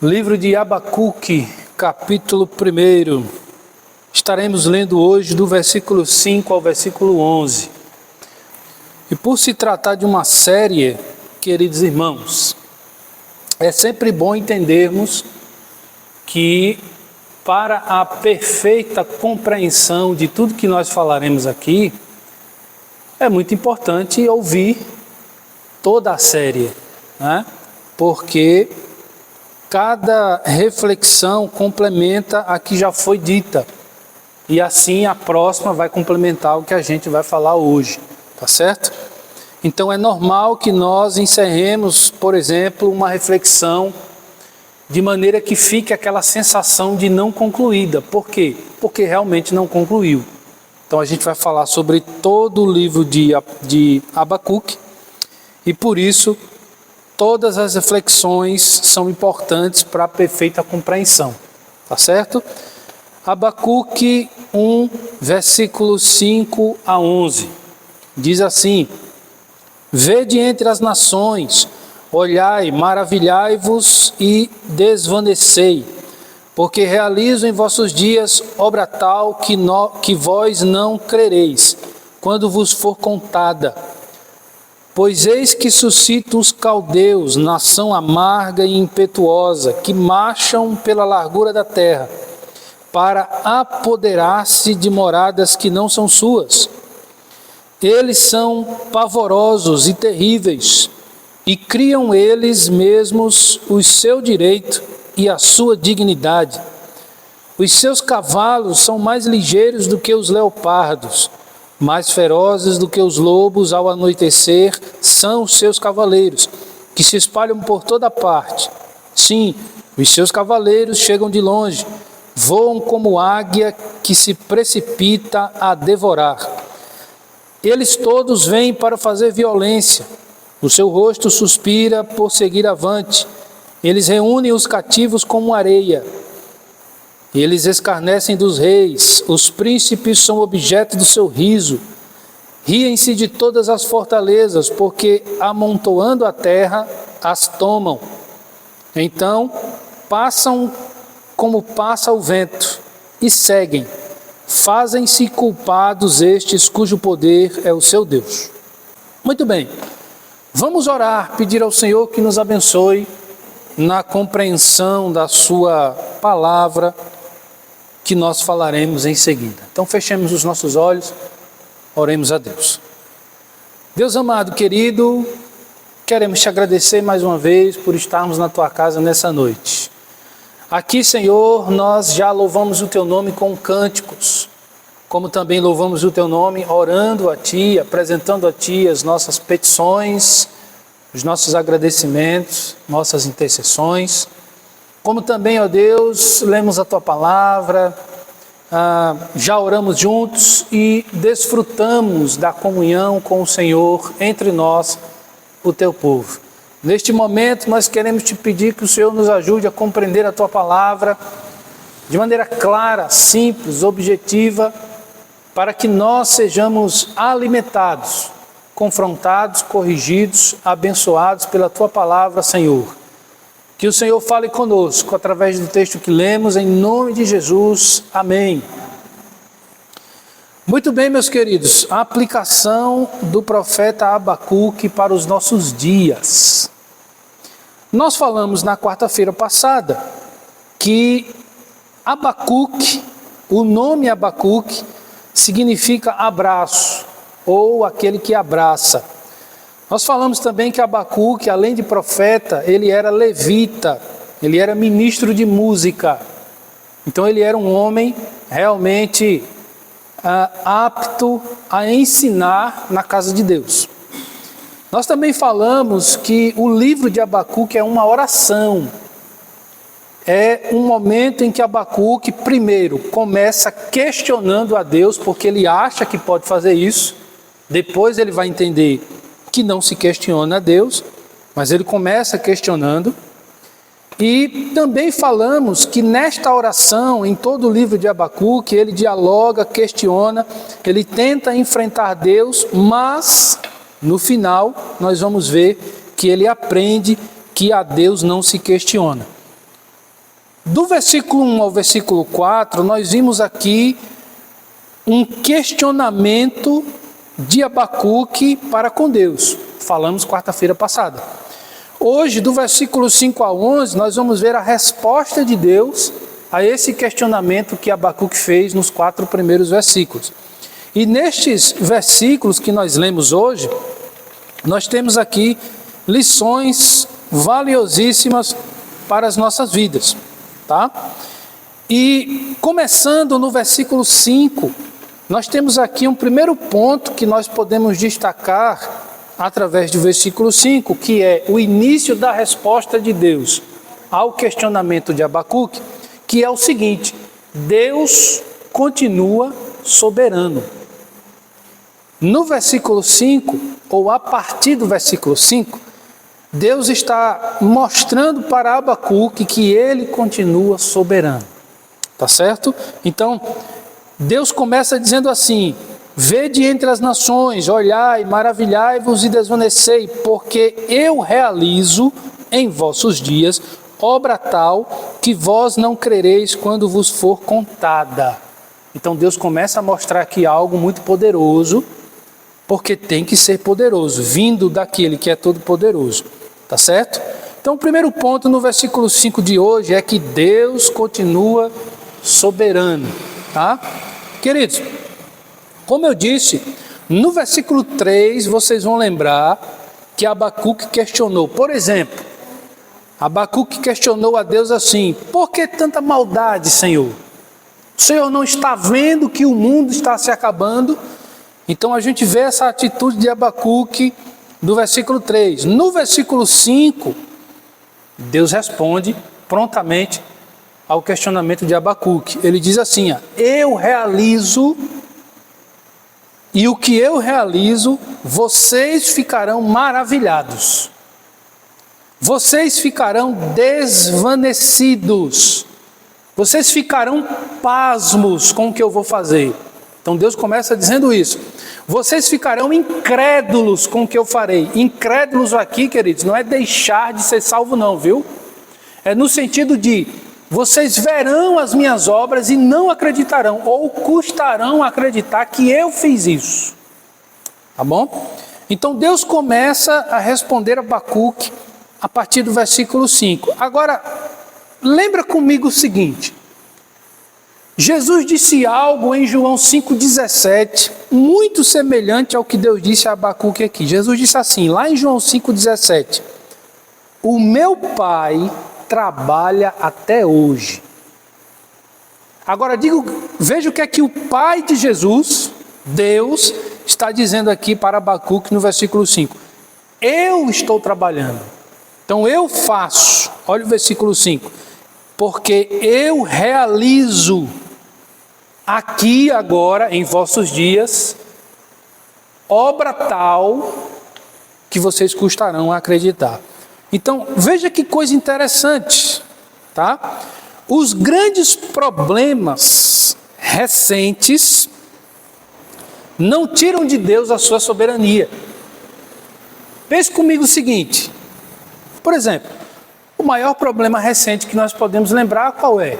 Livro de Abacuque, capítulo 1. Estaremos lendo hoje do versículo 5 ao versículo 11. E por se tratar de uma série, queridos irmãos, é sempre bom entendermos que para a perfeita compreensão de tudo que nós falaremos aqui, é muito importante ouvir toda a série, né? Porque cada reflexão complementa a que já foi dita. E assim a próxima vai complementar o que a gente vai falar hoje, tá certo? Então é normal que nós encerremos, por exemplo, uma reflexão de maneira que fique aquela sensação de não concluída. Por quê? Porque realmente não concluiu. Então a gente vai falar sobre todo o livro de Abacuque e por isso todas as reflexões são importantes para a perfeita compreensão, tá certo? Abacuque 1, versículos 5 a 11, diz assim: Vede entre as nações, olhai, maravilhai-vos e desvanecei, porque realizo em vossos dias obra tal que vós não crereis, quando vos for contada. Pois eis que suscito os caldeus, nação amarga e impetuosa, que marcham pela largura da terra, para apoderar-se de moradas que não são suas. Eles são pavorosos e terríveis, e criam eles mesmos o seu direito e a sua dignidade. Os seus cavalos são mais ligeiros do que os leopardos, mais ferozes do que os lobos ao anoitecer são os seus cavaleiros, que se espalham por toda parte. Sim, os seus cavaleiros chegam de longe, voam como águia que se precipita a devorar. Eles todos vêm para fazer violência, o seu rosto suspira por seguir avante. Eles reúnem os cativos como areia. Eles escarnecem dos reis, os príncipes são objeto do seu riso. Riem-se de todas as fortalezas, porque amontoando a terra, as tomam. Então, passam como passa o vento, e seguem. Fazem-se culpados estes cujo poder é o seu Deus. Muito bem, vamos orar, pedir ao Senhor que nos abençoe na compreensão da sua palavra, que nós falaremos em seguida. Então fechemos os nossos olhos, oremos a Deus. Deus amado, querido, queremos te agradecer mais uma vez por estarmos na tua casa nessa noite. Aqui, Senhor, nós já louvamos o teu nome com cânticos, como também louvamos o teu nome orando a ti, apresentando a ti as nossas petições, os nossos agradecimentos, nossas intercessões. Como também, ó Deus, lemos a Tua Palavra, já oramos juntos e desfrutamos da comunhão com o Senhor entre nós, o Teu povo. Neste momento, nós queremos Te pedir que o Senhor nos ajude a compreender a Tua Palavra de maneira clara, simples, objetiva, para que nós sejamos alimentados, confrontados, corrigidos, abençoados pela Tua Palavra, Senhor. Que o Senhor fale conosco através do texto que lemos, em nome de Jesus. Amém. Muito bem, meus queridos, a aplicação do profeta Abacuque para os nossos dias. Nós falamos na quarta-feira passada que Abacuque, o nome Abacuque, significa abraço, ou aquele que abraça. Nós falamos também que Abacuque, além de profeta, ele era levita, ele era ministro de música. Então ele era um homem realmente apto a ensinar na casa de Deus. Nós também falamos que o livro de Abacuque é uma oração. É um momento em que Abacuque, primeiro, começa questionando a Deus, porque ele acha que pode fazer isso. Depois ele vai entender que não se questiona a Deus, mas ele começa questionando. E também falamos que nesta oração, em todo o livro de Abacuque, ele dialoga, questiona, ele tenta enfrentar Deus, mas no final nós vamos ver que ele aprende que a Deus não se questiona. Do versículo 1 ao versículo 4, nós vimos aqui um questionamento de Abacuque para com Deus. Falamos quarta-feira passada. Hoje, do versículo 5 a 11, nós vamos ver a resposta de Deus a esse questionamento que Abacuque fez nos 4 primeiros versículos. E nestes versículos que nós lemos hoje, nós temos aqui lições valiosíssimas para as nossas vidas, tá? E começando no versículo 5, nós temos aqui um primeiro ponto que nós podemos destacar através do versículo 5, que é o início da resposta de Deus ao questionamento de Abacuque, que é o seguinte: Deus continua soberano. No versículo 5, ou a partir do versículo 5, Deus está mostrando para Abacuque que ele continua soberano. Tá certo? Então, Deus começa dizendo assim: vede entre as nações, olhai, maravilhai-vos e desvanecei, porque eu realizo em vossos dias obra tal que vós não crereis quando vos for contada. Então Deus começa a mostrar aqui algo muito poderoso, porque tem que ser poderoso, vindo daquele que é todo poderoso. Tá certo? Então o primeiro ponto no versículo 5 de hoje é que Deus continua soberano. Tá? Queridos, como eu disse, no versículo 3 vocês vão lembrar que Abacuque questionou. Por exemplo, Abacuque questionou a Deus assim: por que tanta maldade, Senhor? O Senhor não está vendo que o mundo está se acabando? Então a gente vê essa atitude de Abacuque do versículo 3. No versículo 5, Deus responde prontamente ao questionamento de Abacuque. Ele diz assim: eu realizo, e o que eu realizo, vocês ficarão maravilhados. Vocês ficarão desvanecidos. Vocês ficarão pasmos com o que eu vou fazer. Então Deus começa dizendo isso. Vocês ficarão incrédulos com o que eu farei. Incrédulos aqui, queridos, não é deixar de ser salvo não, viu? É no sentido de vocês verão as minhas obras e não acreditarão, ou custarão acreditar que eu fiz isso. Tá bom? Então Deus começa a responder a Abacuque a partir do versículo 5. Agora, lembra comigo o seguinte: Jesus disse algo em João 5,17, muito semelhante ao que Deus disse a Abacuque aqui. Jesus disse assim, lá em João 5,17: o meu Pai trabalha até hoje. Agora veja o que é que o Pai de Jesus, Deus, está dizendo aqui para Abacuque no versículo 5. Eu estou trabalhando. Então eu faço, olha o versículo 5, porque eu realizo aqui agora em vossos dias obra tal que vocês custarão a acreditar. Então veja que coisa interessante, tá? Os grandes problemas recentes não tiram de Deus a sua soberania. Pense comigo o seguinte: por exemplo, o maior problema recente que nós podemos lembrar qual é?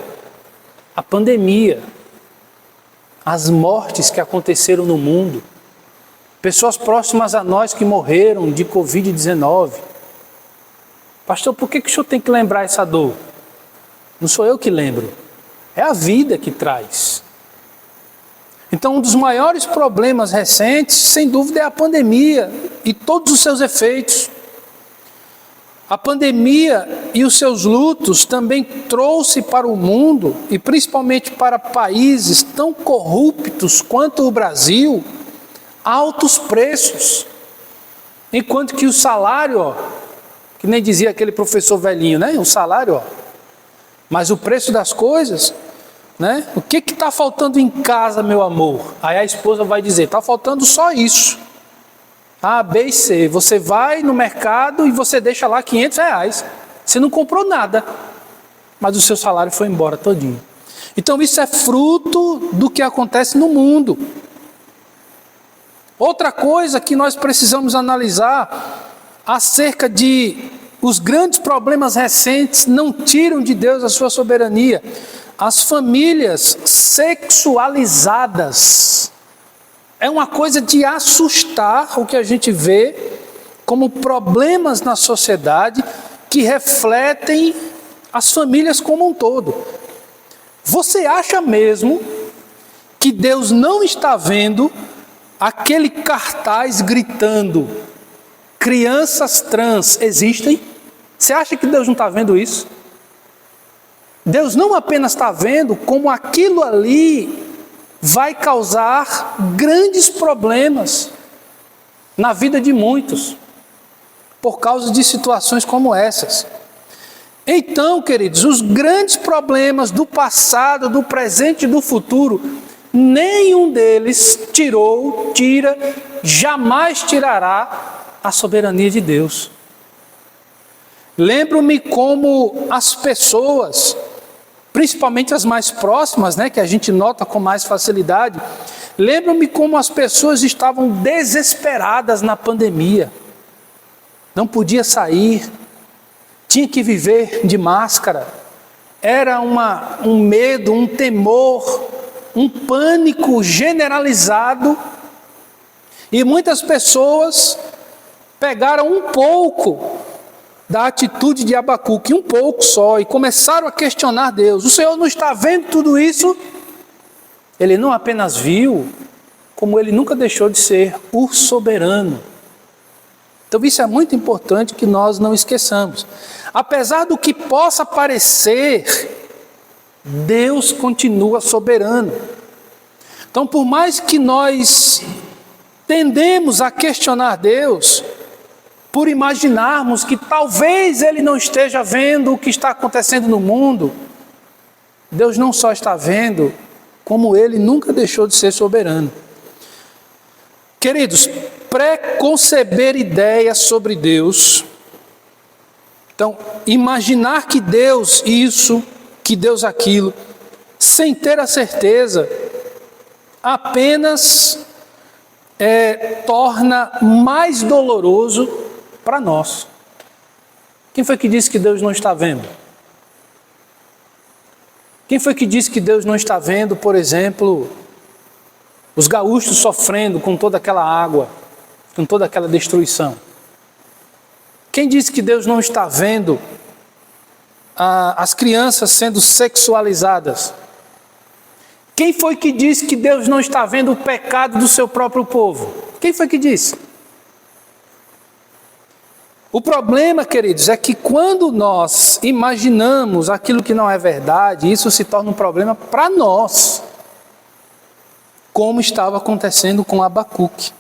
A pandemia, as mortes que aconteceram no mundo, pessoas próximas a nós que morreram de Covid-19. Pastor, por que o senhor tem que lembrar essa dor? Não sou eu que lembro, é a vida que traz. Então, um dos maiores problemas recentes, sem dúvida, é a pandemia e todos os seus efeitos. A pandemia e os seus lutos também trouxe para o mundo, e principalmente para países tão corruptos quanto o Brasil, altos preços. Enquanto que o salário, que nem dizia aquele professor velhinho, né? O salário, mas o preço das coisas, né? O que está faltando em casa, meu amor? Aí a esposa vai dizer, está faltando só isso. A, B e C. Você vai no mercado e você deixa lá R$500. Você não comprou nada, mas o seu salário foi embora todinho. Então isso é fruto do que acontece no mundo. Outra coisa que nós precisamos analisar acerca de os grandes problemas recentes não tiram de Deus a sua soberania. As famílias sexualizadas. É uma coisa de assustar o que a gente vê como problemas na sociedade que refletem as famílias como um todo. Você acha mesmo que Deus não está vendo aquele cartaz gritando: crianças trans existem? Você acha que Deus não está vendo isso? Deus não apenas está vendo como aquilo ali vai causar grandes problemas na vida de muitos, por causa de situações como essas. Então, queridos, os grandes problemas do passado, do presente e do futuro, nenhum deles tira, jamais tirará a soberania de Deus. Lembro-me como as pessoas, principalmente as mais próximas, que a gente nota com mais facilidade, lembro-me como as pessoas estavam desesperadas na pandemia. Não podia sair, tinha que viver de máscara. Era um medo, um temor, um pânico generalizado. E muitas pessoas pegaram um pouco da atitude de Abacuque, um pouco só, e começaram a questionar Deus. O Senhor não está vendo tudo isso? Ele não apenas viu, como ele nunca deixou de ser o soberano. Então isso é muito importante que nós não esqueçamos. Apesar do que possa parecer, Deus continua soberano. Então, por mais que nós tendemos a questionar Deus, por imaginarmos que talvez Ele não esteja vendo o que está acontecendo no mundo, Deus não só está vendo, como Ele nunca deixou de ser soberano. Queridos, preconceber ideias sobre Deus, então, imaginar que Deus isso, que Deus aquilo, sem ter a certeza, apenas torna mais doloroso para nós. Quem foi que disse que Deus não está vendo? Quem foi que disse que Deus não está vendo, por exemplo, os gaúchos sofrendo com toda aquela água, com toda aquela destruição? Quem disse que Deus não está vendo as crianças sendo sexualizadas? Quem foi que disse que Deus não está vendo o pecado do seu próprio povo? Quem foi que disse? O problema, queridos, é que quando nós imaginamos aquilo que não é verdade, isso se torna um problema para nós, como estava acontecendo com Abacuque.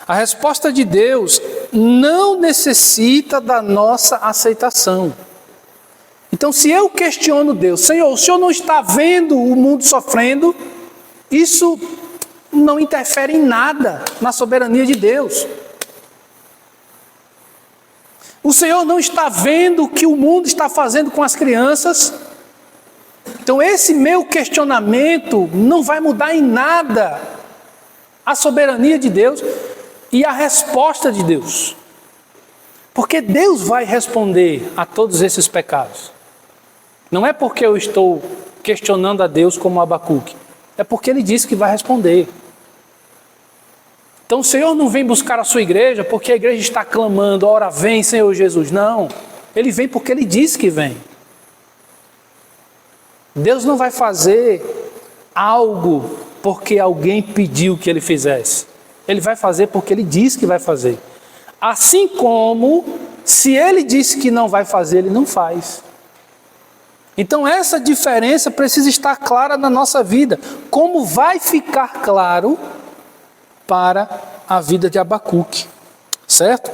A resposta de Deus não necessita da nossa aceitação. Então, se eu questiono Deus, Senhor, o Senhor não está vendo o mundo sofrendo? Isso não interfere em nada na soberania de Deus. O Senhor não está vendo o que o mundo está fazendo com as crianças? Então esse meu questionamento não vai mudar em nada a soberania de Deus e a resposta de Deus. Porque Deus vai responder a todos esses pecados. Não é porque eu estou questionando a Deus como Abacuque, é porque Ele disse que vai responder. Então o Senhor não vem buscar a sua igreja porque a igreja está clamando, ora vem Senhor Jesus. Não, Ele vem porque Ele disse que vem. Deus não vai fazer algo porque alguém pediu que Ele fizesse. Ele vai fazer porque Ele disse que vai fazer. Assim como, se Ele disse que não vai fazer, Ele não faz. Então essa diferença precisa estar clara na nossa vida. Como vai ficar claro para a vida de Abacuque, certo?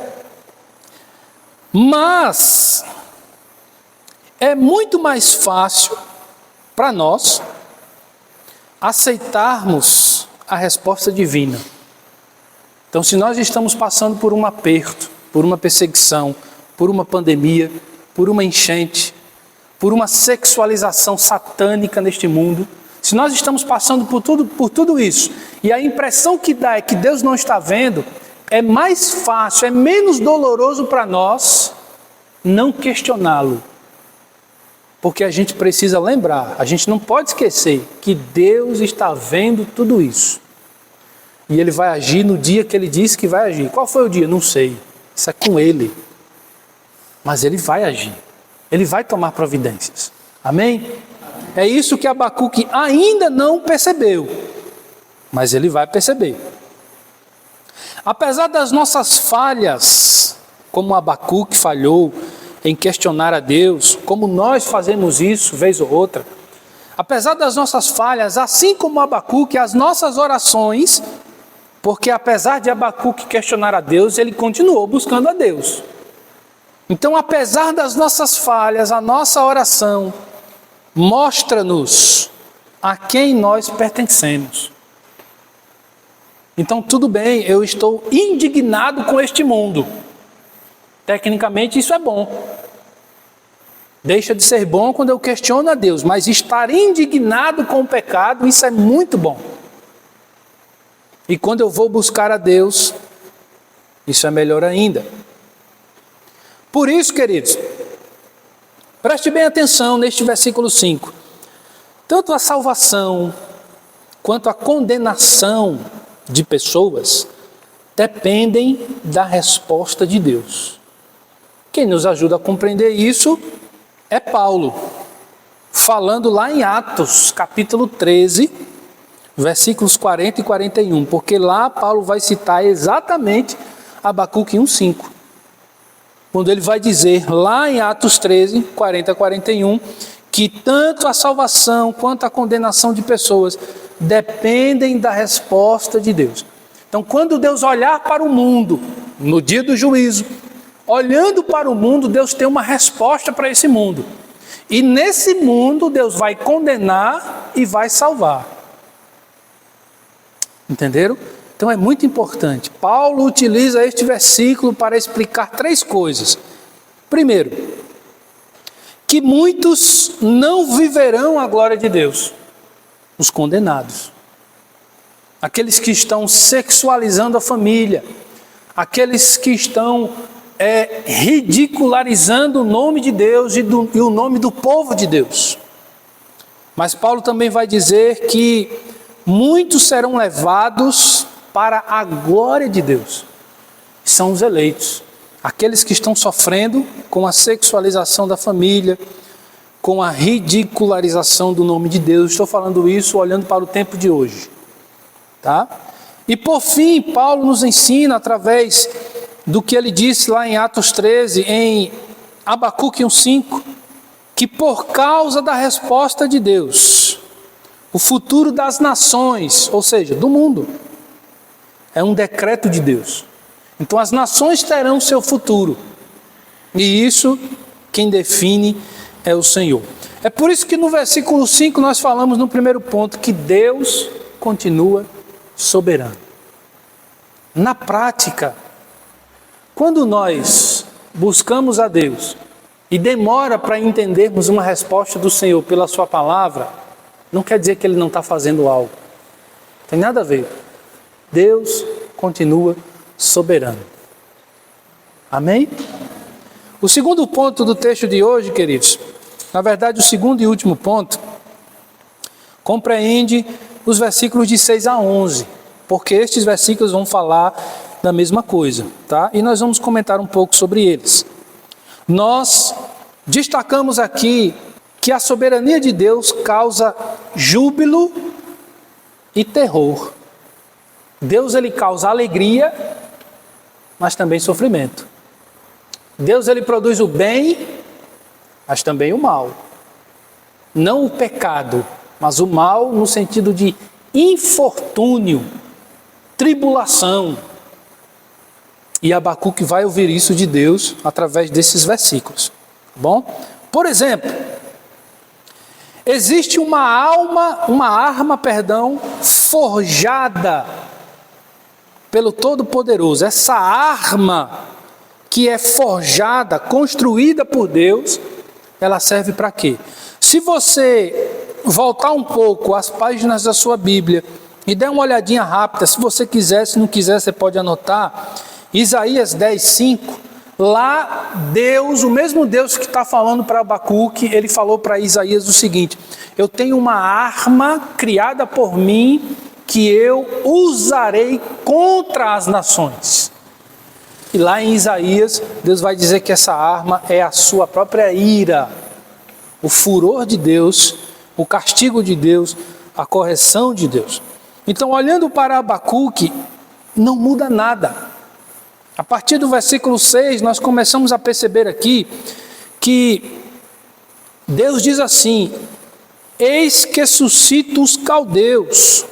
Mas é muito mais fácil para nós aceitarmos a resposta divina. Então, se nós estamos passando por um aperto, por uma perseguição, por uma pandemia, por uma enchente, por uma sexualização satânica neste mundo, se nós estamos passando por tudo isso, e a impressão que dá é que Deus não está vendo, é mais fácil, é menos doloroso para nós não questioná-lo. Porque a gente precisa lembrar, a gente não pode esquecer que Deus está vendo tudo isso. E Ele vai agir no dia que Ele disse que vai agir. Qual foi o dia? Não sei. Isso é com Ele. Mas Ele vai agir. Ele vai tomar providências. Amém? É isso que Abacuque ainda não percebeu. Mas ele vai perceber. Apesar das nossas falhas, como Abacuque falhou em questionar a Deus, como nós fazemos isso vez ou outra, apesar das nossas falhas, assim como Abacuque, as nossas orações, porque apesar de Abacuque questionar a Deus, ele continuou buscando a Deus. Então, apesar das nossas falhas, a nossa oração mostra-nos a quem nós pertencemos. Então, tudo bem, eu estou indignado com este mundo. Tecnicamente, isso é bom. Deixa de ser bom quando eu questiono a Deus, mas estar indignado com o pecado, isso é muito bom. E quando eu vou buscar a Deus, isso é melhor ainda. Por isso, queridos, preste bem atenção neste versículo 5. Tanto a salvação quanto a condenação de pessoas dependem da resposta de Deus. Quem nos ajuda a compreender isso é Paulo, falando lá em Atos, capítulo 13, versículos 40 e 41, porque lá Paulo vai citar exatamente Abacuque 1:5. Quando ele vai dizer lá em Atos 13, 40 a 41, que tanto a salvação quanto a condenação de pessoas dependem da resposta de Deus. Então, quando Deus olhar para o mundo, no dia do juízo, olhando para o mundo, Deus tem uma resposta para esse mundo. E nesse mundo, Deus vai condenar e vai salvar. Entenderam? Então é muito importante. Paulo utiliza este versículo para explicar 3 coisas. Primeiro, que muitos não viverão a glória de Deus. Os condenados. Aqueles que estão sexualizando a família. Aqueles que estão ridicularizando o nome de Deus e o nome do povo de Deus. Mas Paulo também vai dizer que muitos serão levados para a glória de Deus. São os eleitos. Aqueles que estão sofrendo com a sexualização da família, com a ridicularização do nome de Deus. Estou falando isso olhando para o tempo de hoje. Tá? E por fim, Paulo nos ensina através do que ele disse lá em Atos 13, em Abacuque 1:5, que por causa da resposta de Deus, o futuro das nações, ou seja, do mundo, é um decreto de Deus. Então as nações terão seu futuro. E isso, quem define é o Senhor. É por isso que no versículo 5 nós falamos no primeiro ponto que Deus continua soberano. Na prática, quando nós buscamos a Deus e demora para entendermos uma resposta do Senhor pela sua palavra, não quer dizer que Ele não está fazendo algo. Não tem nada a ver. Deus continua soberano. Amém? O segundo ponto do texto de hoje, queridos, na verdade o segundo e último ponto, compreende os versículos de 6 a 11, porque estes versículos vão falar da mesma coisa, tá? E nós vamos comentar um pouco sobre eles. Nós destacamos aqui que a soberania de Deus causa júbilo e terror. Deus, ele causa alegria, mas também sofrimento. Deus, ele produz o bem, mas também o mal. Não o pecado, mas o mal no sentido de infortúnio, tribulação. E Abacuque vai ouvir isso de Deus através desses versículos. Bom? Por exemplo, existe uma arma, forjada pelo Todo-Poderoso. Essa arma que é forjada, construída por Deus, ela serve para quê? Se você voltar um pouco às páginas da sua Bíblia e der uma olhadinha rápida, se você quiser, se não quiser, você pode anotar, Isaías 10:5 Lá, Deus, o mesmo Deus que está falando para Abacuque, ele falou para Isaías o seguinte: eu tenho uma arma criada por mim que eu usarei contra as nações. E lá em Isaías, Deus vai dizer que essa arma é a sua própria ira, o furor de Deus, o castigo de Deus, a correção de Deus. Então, olhando para Abacuque, não muda nada. A partir do versículo 6, nós começamos a perceber aqui que Deus diz assim: eis que suscito os caldeus.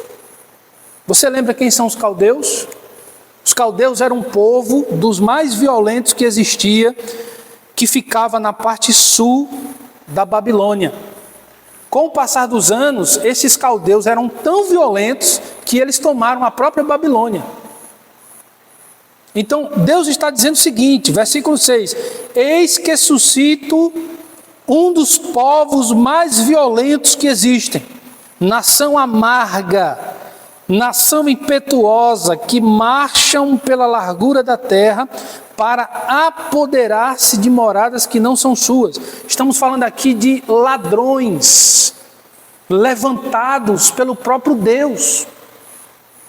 Você lembra quem são os caldeus? Os caldeus eram um povo dos mais violentos que existia, que ficava na parte sul da Babilônia. Com o passar dos anos, esses caldeus eram tão violentos que eles tomaram a própria Babilônia. Então, Deus está dizendo o seguinte, versículo 6, eis que suscito um dos povos mais violentos que existem, nação amarga, nação impetuosa, que marcham pela largura da terra para apoderar-se de moradas que não são suas. Estamos falando aqui de ladrões, levantados pelo próprio Deus,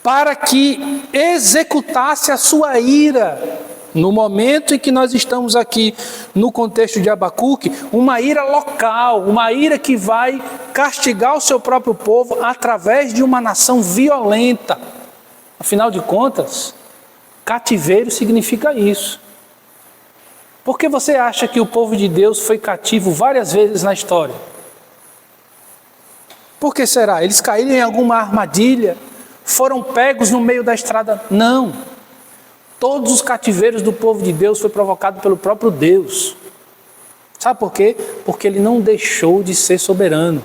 para que executasse a sua ira, no momento em que nós estamos aqui, no contexto de Abacuque, uma ira local, uma ira que vai castigar o seu próprio povo através de uma nação violenta. Afinal de contas, cativeiro significa isso. Por que você acha que o povo de Deus foi cativo várias vezes na história? Por que será? Eles caíram em alguma armadilha? Foram pegos no meio da estrada? Não. Todos os cativeiros do povo de Deus foi provocado pelo próprio Deus. Sabe por quê? Porque ele não deixou de ser soberano.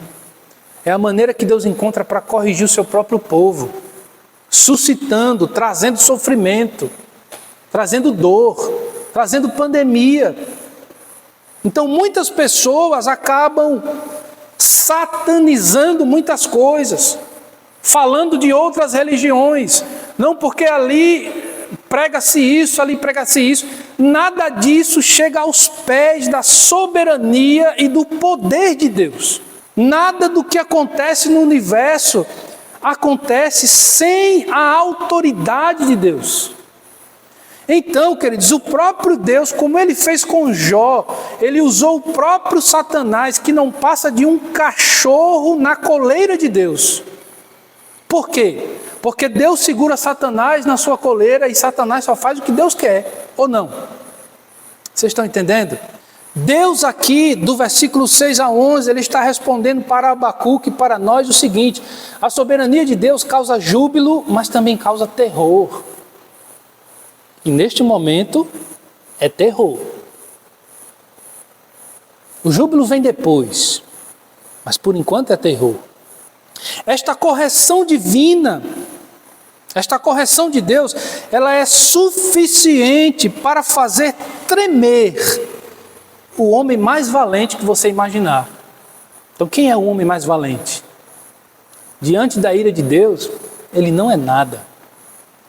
É a maneira que Deus encontra para corrigir o seu próprio povo, suscitando, trazendo sofrimento, trazendo dor, trazendo pandemia. Então muitas pessoas acabam satanizando muitas coisas, falando de outras religiões, não porque ali prega-se isso, ali prega-se isso. Nada disso chega aos pés da soberania e do poder de Deus. Nada do que acontece no universo acontece sem a autoridade de Deus. Então, queridos, o próprio Deus, como ele fez com Jó, ele usou o próprio Satanás, que não passa de um cachorro na coleira de Deus. Por quê? Porque Deus segura Satanás na sua coleira e Satanás só faz o que Deus quer, ou não? Vocês estão entendendo? Deus aqui, do versículo 6 a 11, ele está respondendo para Abacuque e para nós o seguinte: a soberania de Deus causa júbilo, mas também causa terror. E neste momento é terror. O júbilo vem depois, mas por enquanto é terror. Esta correção divina, esta correção de Deus, ela é suficiente para fazer tremer o homem mais valente que você imaginar. Então, quem é o homem mais valente? Diante da ira de Deus, ele não é nada,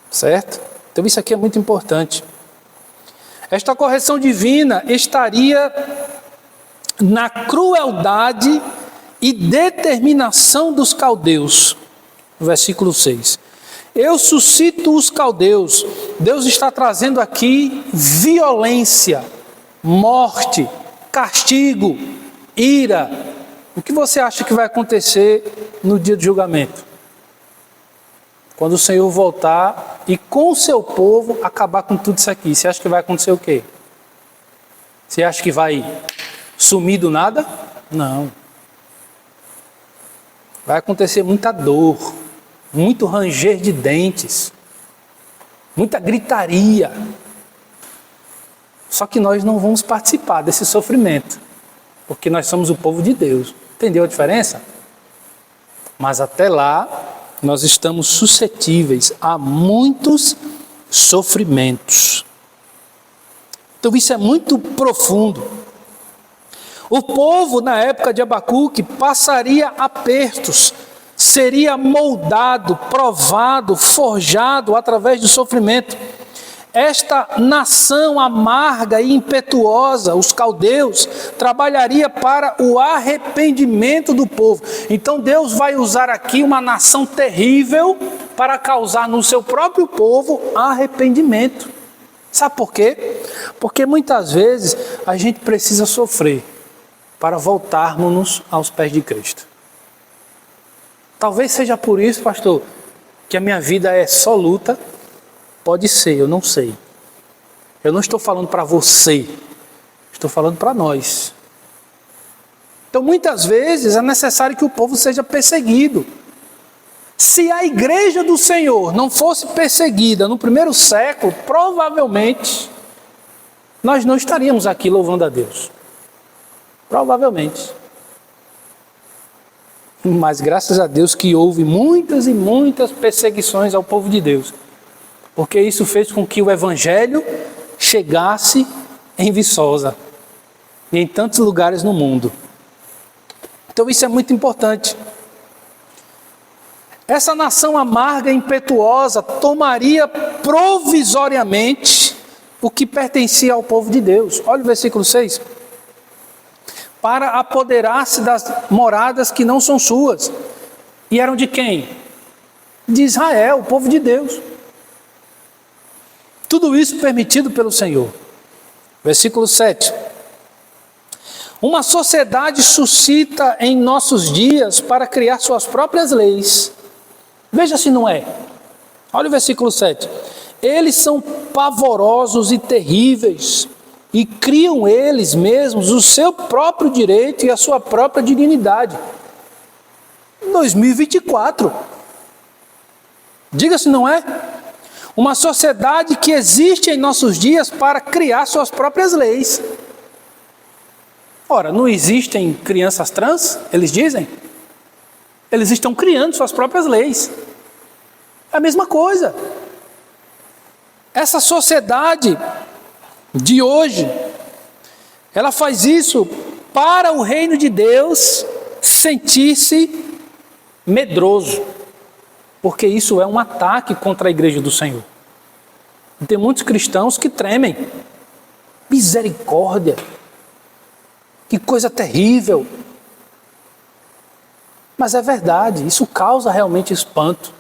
certo? Então, isso aqui é muito importante. Esta correção divina estaria na crueldade e determinação dos caldeus. Versículo 6. Eu suscito os caldeus. Deus está trazendo aqui violência, morte, castigo, ira. O que você acha que vai acontecer no dia do julgamento? Quando o Senhor voltar e com o seu povo acabar com tudo isso aqui, você acha que vai acontecer o quê? Você acha que vai sumir do nada? Não. Vai acontecer muita dor, muito ranger de dentes, muita gritaria. Só que nós não vamos participar desse sofrimento, porque nós somos o povo de Deus. Entendeu a diferença? Mas até lá, nós estamos suscetíveis a muitos sofrimentos. Então isso é muito profundo. O povo, na época de Abacuque, passaria apertos, seria moldado, provado, forjado através do sofrimento. esta nação amarga e impetuosa, os caldeus, trabalharia para o arrependimento do povo. Então Deus vai usar aqui uma nação terrível para causar no seu próprio povo arrependimento. Sabe por quê? Porque muitas vezes a gente precisa sofrer para voltarmos aos pés de Cristo. Talvez seja por isso, pastor, que a minha vida é só luta. Pode ser, eu não sei. Eu não estou falando para você, estou falando para nós. Então muitas vezes é necessário que o povo seja perseguido. Se a igreja do Senhor não fosse perseguida no primeiro século, provavelmente nós não estaríamos aqui louvando a Deus. Provavelmente. Mas graças a Deus que houve muitas e muitas perseguições ao povo de Deus. Porque isso fez com que o Evangelho chegasse em Viçosa e em tantos lugares no mundo. Então isso é muito importante. Essa nação amarga e impetuosa tomaria provisoriamente o que pertencia ao povo de Deus. Olha o versículo 6. Para apoderar-se das moradas que não são suas. E eram de quem? De Israel, o povo de Deus. Tudo isso permitido pelo Senhor. Versículo 7. Uma sociedade suscita em nossos dias para criar suas próprias leis. Veja se não é. Olha o versículo 7. Eles são pavorosos e terríveis, e criam eles mesmos o seu próprio direito e a sua própria dignidade. 2024. Diga se não é. Uma sociedade que existe em nossos dias para criar suas próprias leis. Ora, não existem crianças trans? Eles dizem. Eles estão criando suas próprias leis. É a mesma coisa. Essa sociedade de hoje, ela faz isso para o reino de Deus sentir-se medroso. Porque isso é um ataque contra a igreja do Senhor. E tem muitos cristãos que tremem. Misericórdia. Que coisa terrível. Mas é verdade, isso causa realmente espanto.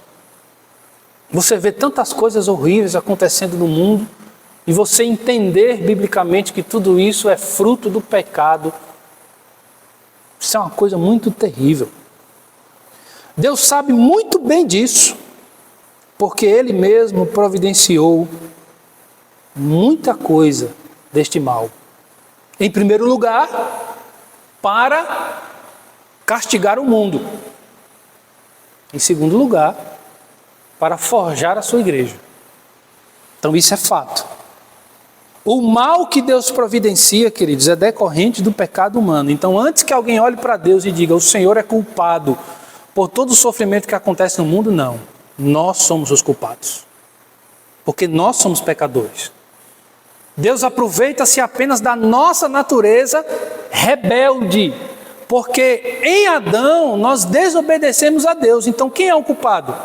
Você vê tantas coisas horríveis acontecendo no mundo e você entender biblicamente que tudo isso é fruto do pecado. Isso é uma coisa muito terrível. Deus sabe muito bem disso, porque Ele mesmo providenciou muita coisa deste mal. Em primeiro lugar, para castigar o mundo. Em segundo lugar, para forjar a sua igreja. Então isso é fato. O mal que Deus providencia, queridos, é decorrente do pecado humano. Então antes que alguém olhe para Deus e diga, o Senhor é culpado por todo o sofrimento que acontece no mundo, não. Nós somos os culpados. Porque nós somos pecadores. Deus aproveita-se apenas da nossa natureza rebelde. Porque em Adão nós desobedecemos a Deus. Então quem é o culpado?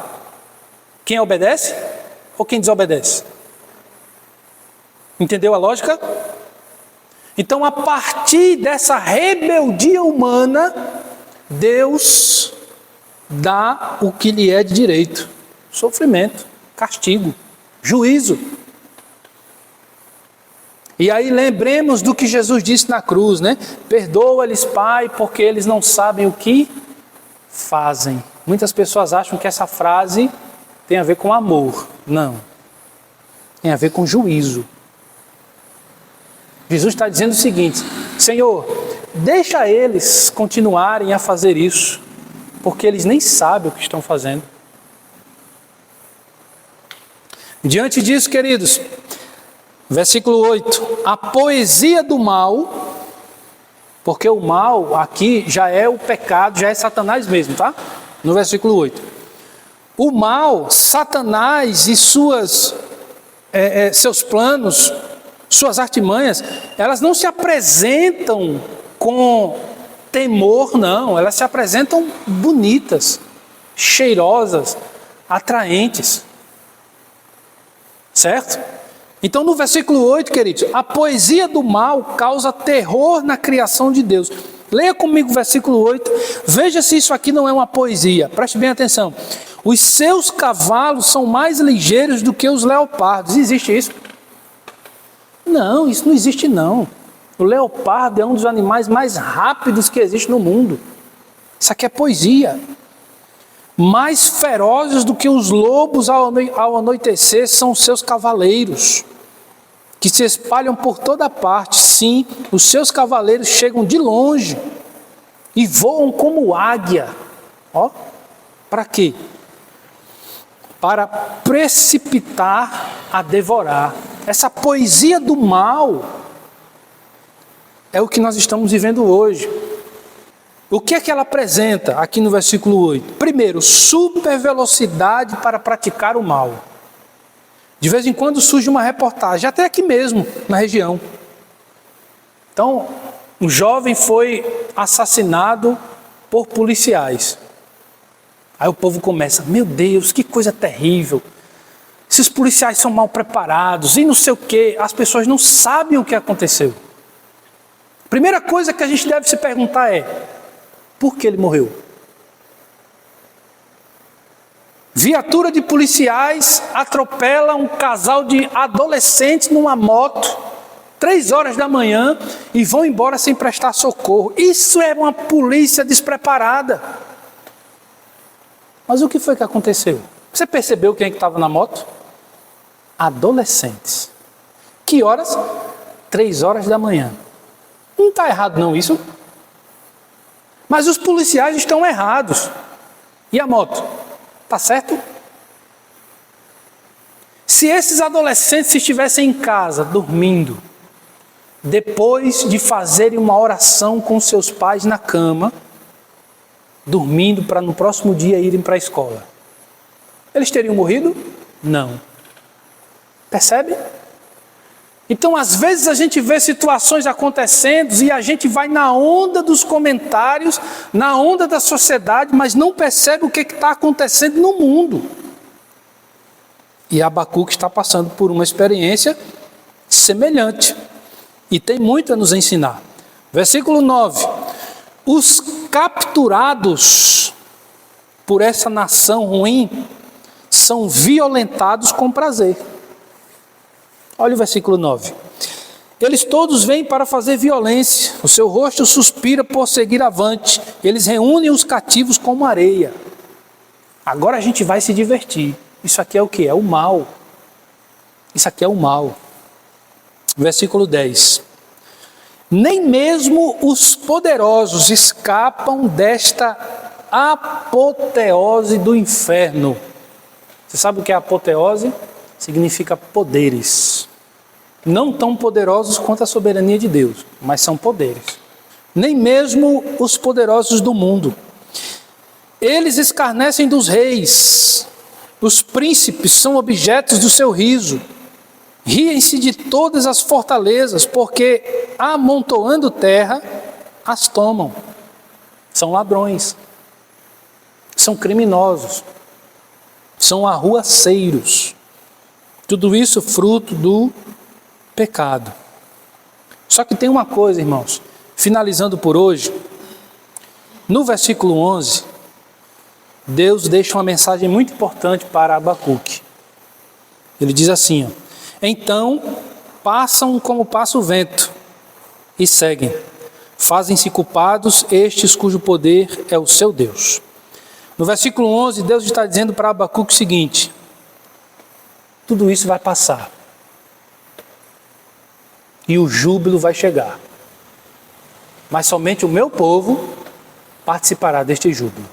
Quem obedece ou quem desobedece? Entendeu a lógica? Então a partir dessa rebeldia humana, Deus dá o que lhe é de direito: sofrimento, castigo, juízo. E aí lembremos do que Jesus disse na cruz, né? Perdoa-lhes, Pai, porque eles não sabem o que fazem. Muitas pessoas acham que essa frase tem a ver com amor. Não. Tem a ver com juízo. Jesus está dizendo o seguinte: Senhor, deixa eles continuarem a fazer isso, porque eles nem sabem o que estão fazendo. Diante disso, queridos, versículo 8, a poesia do mal, porque o mal aqui já é o pecado, já é Satanás mesmo, tá? No versículo 8. O mal, Satanás e seus planos, suas artimanhas, elas não se apresentam com temor, não. Elas se apresentam bonitas, cheirosas, atraentes. Certo? Então, no versículo 8, queridos, a poesia do mal causa terror na criação de Deus. Leia comigo o versículo 8, veja se isso aqui não é uma poesia. Preste bem atenção. Os seus cavalos são mais ligeiros do que os leopardos. Existe isso? Não, isso não existe não. O leopardo é um dos animais mais rápidos que existe no mundo. Isso aqui é poesia. Mais ferozes do que os lobos ao anoitecer são os seus cavaleiros, que se espalham por toda parte. Sim, os seus cavaleiros chegam de longe e voam como águia. Ó, para quê? Para precipitar a devorar. Essa poesia do mal é o que nós estamos vivendo hoje. O que é que ela apresenta aqui no versículo 8? Primeiro, supervelocidade para praticar o mal. De vez em quando surge uma reportagem, até aqui mesmo, na região. Então, um jovem foi assassinado por policiais. Aí o povo começa, meu Deus, que coisa terrível. Esses policiais são mal preparados e não sei o quê. As pessoas não sabem o que aconteceu. Primeira coisa que a gente deve se perguntar é, por que ele morreu? Viatura de policiais atropela um casal de adolescentes numa moto, 3 horas da manhã, e vão embora sem prestar socorro. Isso é uma polícia despreparada. Mas o que foi que aconteceu? Você percebeu quem é que estava na moto? Adolescentes. Que horas? 3 horas da manhã. Não está errado não isso? Mas os policiais estão errados. E a moto? Está certo? Se esses adolescentes estivessem em casa, dormindo, depois de fazerem uma oração com seus pais na cama, dormindo para no próximo dia irem para a escola, eles teriam morrido? Não. Percebe? Então, às vezes a gente vê situações acontecendo e a gente vai na onda dos comentários, na onda da sociedade, mas não percebe o que está acontecendo no mundo. E Abacuque está passando por uma experiência semelhante e tem muito a nos ensinar. Versículo 9. Os capturados por essa nação ruim são violentados com prazer. Olha o versículo 9. Eles todos vêm para fazer violência, o seu rosto suspira por seguir avante, eles reúnem os cativos como areia. Agora a gente vai se divertir. Isso aqui é o que? É o mal. Isso aqui é o mal. Versículo 10. Nem mesmo os poderosos escapam desta apoteose do inferno. Você sabe o que é apoteose? Significa poderes. Não tão poderosos quanto a soberania de Deus, mas são poderes. Nem mesmo os poderosos do mundo. Eles escarnecem dos reis. Os príncipes são objetos do seu riso. Riem-se de todas as fortalezas, porque amontoando terra, as tomam. São ladrões. São criminosos. São arruaceiros. Tudo isso fruto do pecado. Só que tem uma coisa, irmãos, finalizando por hoje, no versículo 11, Deus deixa uma mensagem muito importante para Abacuque. Ele diz assim, ó, então passam como passa o vento e seguem, fazem-se culpados estes cujo poder é o seu Deus. No versículo 11, Deus está dizendo para Abacuque o seguinte, tudo isso vai passar. E o júbilo vai chegar. Mas somente o meu povo participará deste júbilo.